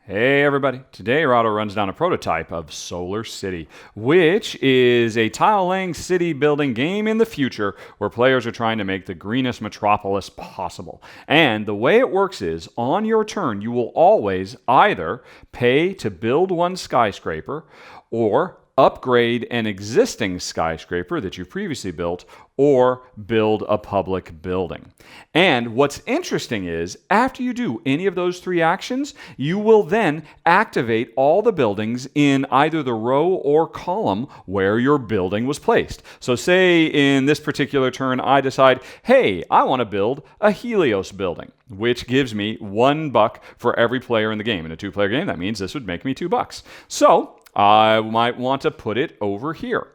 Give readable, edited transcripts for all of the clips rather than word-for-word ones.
Hey everybody, today Rahdo runs down a prototype of Solar City, which is a tile-laying city building game in the future where players are trying to make the greenest metropolis possible. And the way it works is, on your turn, you will always either pay to build one skyscraper or upgrade an existing skyscraper that you previously built, or build a public building. And what's interesting is, after you do any of those three actions, you will then activate all the buildings in either the row or column where your building was placed. So say in this particular turn, I decide, hey, I want to build a Helios building, which gives me $1 for every player in the game. In a two-player game, that means this would make me $2. So I might want to put it over here.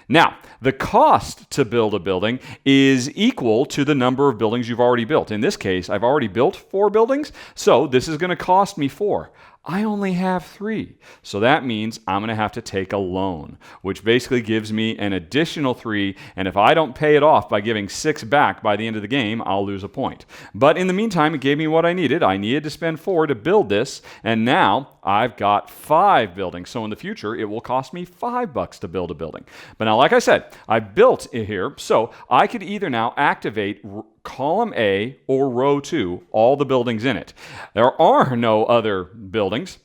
Now, the cost to build a building is equal to the number of buildings you've already built. In this case, I've already built 4 buildings, so this is going to cost me 4. I only have 3. So that means I'm going to have to take a loan, which basically gives me an additional 3. And if I don't pay it off by giving 6 back by the end of the game, I'll lose a point. But in the meantime, it gave me what I needed. I needed to spend 4 to build this. And now I've got 5 buildings. So in the future, it will cost me $5 to build a building. But now, like I said, I built it here. So I could either now activate column A or row 2, all the buildings in it. There are no other buildings.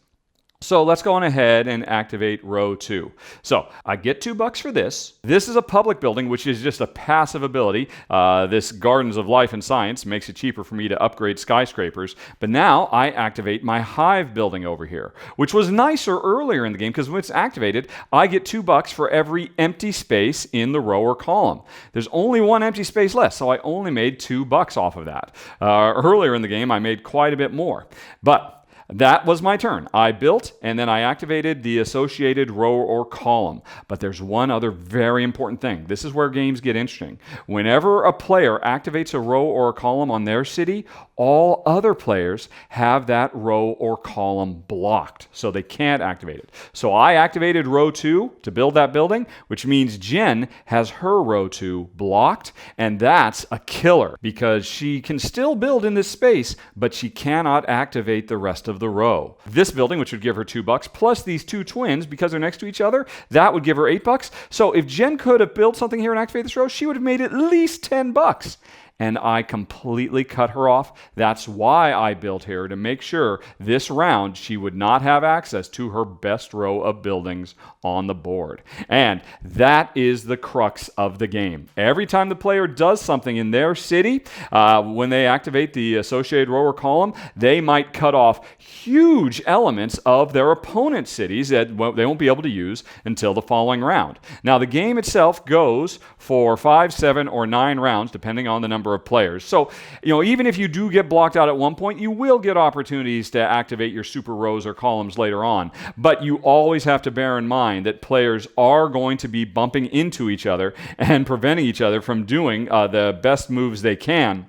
So let's go on ahead and activate row 2. So I get $2 for this. This is a public building, which is just a passive ability. This Gardens of Life and Science makes it cheaper for me to upgrade skyscrapers. But now I activate my hive building over here, which was nicer earlier in the game because when it's activated, I get $2 for every empty space in the row or column. There's only one empty space left, so I only made $2 off of that. Earlier in the game, I made quite a bit more. But that was my turn. I built, and then I activated the associated row or column. But there's one other very important thing. This is where games get interesting. Whenever a player activates a row or a column on their city, all other players have that row or column blocked, so they can't activate it. So I activated row 2 to build that building, which means Jen has her row 2 blocked, and that's a killer because she can still build in this space, but she cannot activate the rest of the row. This building, which would give her $2, plus these 2 twins, because they're next to each other, that would give her $8. So if Jen could have built something here and activated this row, she would have made at least $10. And I completely cut her off. That's why I built here, to make sure this round she would not have access to her best row of buildings on the board. And that is the crux of the game. Every time the player does something in their city, when they activate the associated row or column, they might cut off huge elements of their opponent's cities that they won't be able to use until the following round. Now, the game itself goes for 5, 7, or 9 rounds, depending on the number of players. So, even if you do get blocked out at one point, you will get opportunities to activate your super rows or columns later on. But you always have to bear in mind that players are going to be bumping into each other and preventing each other from doing the best moves they can.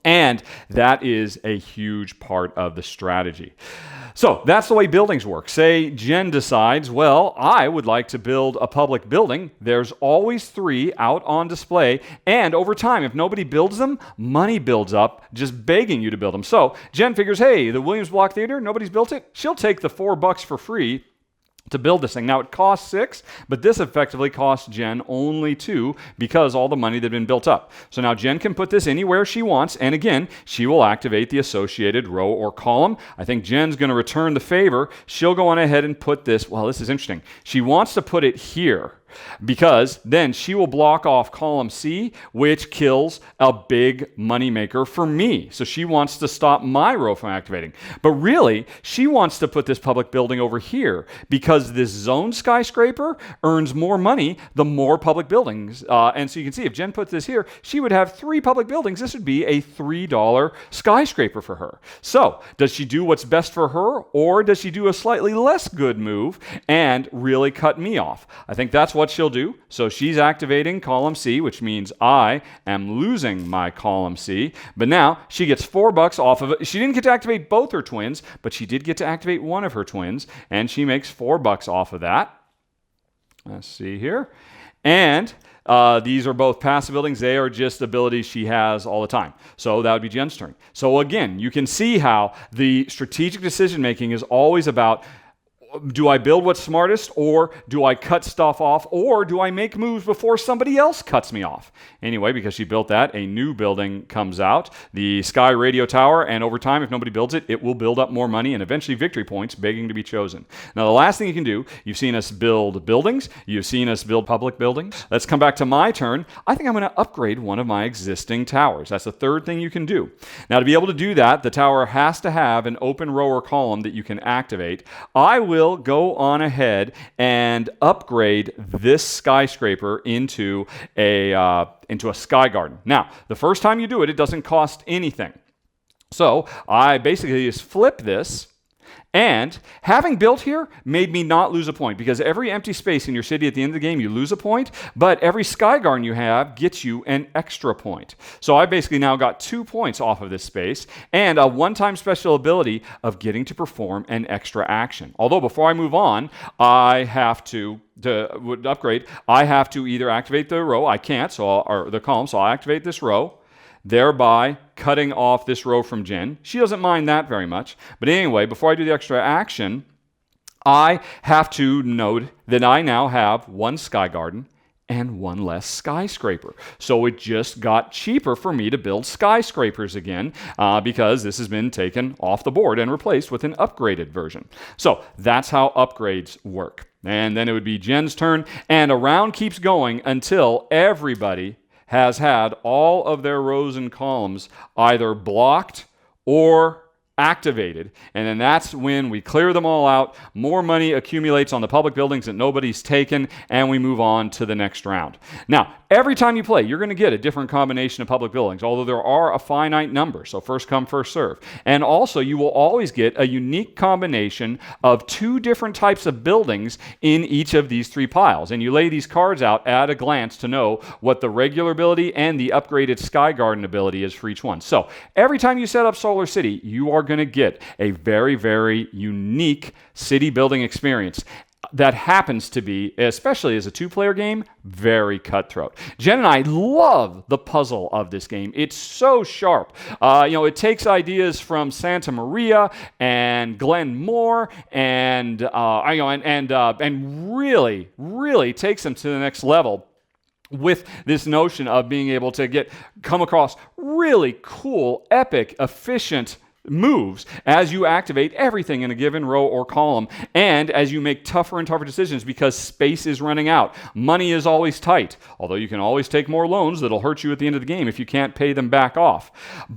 And that is a huge part of the strategy. So that's the way buildings work. Say Jen decides, well, I would like to build a public building. There's always 3 out on display. And over time, if nobody builds them, money builds up just begging you to build them. So Jen figures, hey, the Williams Block Theater, nobody's built it. She'll take the $4 for free to build this thing. Now, it costs 6, but this effectively costs Jen only 2 because all the money that had been built up. So now Jen can put this anywhere she wants, and again, she will activate the associated row or column. I think Jen's going to return the favor. She'll go on ahead and put this, well, this is interesting. She wants to put it here, because then she will block off column C, which kills a big moneymaker for me. So she wants to stop my row from activating. But really, she wants to put this public building over here because this zone skyscraper earns more money the more public buildings. And so you can see if Jen puts this here, she would have 3 public buildings. This would be a $3 skyscraper for her. So does she do what's best for her, or does she do a slightly less good move and really cut me off? I think that's what she'll do. So she's activating column C, which means I am losing my column C. But now she gets $4 off of it. She didn't get to activate both her twins, but she did get to activate one of her twins, and she makes $4 off of that. Let's see here. And These are both passive buildings. They are just abilities she has all the time. So that would be Jen's turn. So again, you can see how the strategic decision making is always about, do I build what's smartest, or do I cut stuff off, or do I make moves before somebody else cuts me off? Anyway, because she built that, a new building comes out, the Sky Radio Tower, and over time, if nobody builds it, it will build up more money and eventually victory points begging to be chosen. Now, the last thing you can do, you've seen us build buildings, you've seen us build public buildings. Let's come back to my turn. I think I'm going to upgrade one of my existing towers. That's the third thing you can do. Now, to be able to do that, the tower has to have an open row or column that you can activate. I will go on ahead and upgrade this skyscraper into a sky garden. Now, the first time you do it, it doesn't cost anything. So I basically just flip this, and having built here made me not lose a point, because every empty space in your city at the end of the game, you lose a point, but every sky garden you have gets you an extra point. So I basically now got 2 points off of this space, and a one-time special ability of getting to perform an extra action. Although before I move on, I have to upgrade, I have to either activate the row, I can't, or the column, so I'll activate this row, thereby cutting off this row from Jen. She doesn't mind that very much. But anyway, before I do the extra action, I have to note that I now have 1 sky garden and 1 less skyscraper. So it just got cheaper for me to build skyscrapers again, because this has been taken off the board and replaced with an upgraded version. So that's how upgrades work. And then it would be Jen's turn, and a round keeps going until everybody has had all of their rows and columns either blocked or activated, and then that's when we clear them all out, more money accumulates on the public buildings that nobody's taken, and we move on to the next round. Now, every time you play, you're going to get a different combination of public buildings, although there are a finite number, so first come, first serve. And also, you will always get a unique combination of 2 different types of buildings in each of these 3 piles, and you lay these cards out at a glance to know what the regular ability and the upgraded Sky Garden ability is for each one. So, every time you set up Solar City, you are going to get a very, very unique city building experience that happens to be, especially as a 2-player game, very cutthroat. Jen and I love the puzzle of this game. It's so sharp. It takes ideas from Santa Maria and Glenmore, and really, really takes them to the next level with this notion of being able to come across really cool, epic, efficient moves as you activate everything in a given row or column, and as you make tougher and tougher decisions because space is running out. Money is always tight, although you can always take more loans that'll hurt you at the end of the game if you can't pay them back off.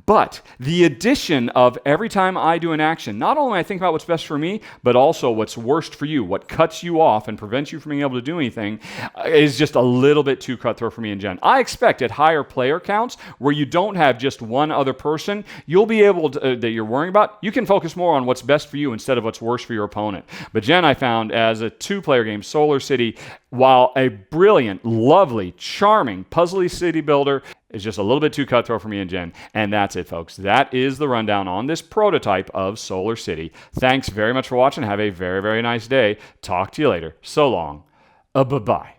But the addition of every time I do an action, not only I think about what's best for me, but also what's worst for you, what cuts you off and prevents you from being able to do anything, is just a little bit too cutthroat for me and Jen. I expect at higher player counts, where you don't have just one other person, you'll be able to, that you're worrying about, you can focus more on what's best for you instead of what's worse for your opponent. But Jen, I found, as a 2-player game, Solar City, while a brilliant, lovely, charming, puzzly city builder, is just a little bit too cutthroat for me and Jen. And that's it, folks. That is the rundown on this prototype of Solar City. Thanks very much for watching. Have a very, very nice day. Talk to you later. So long. Bye-bye.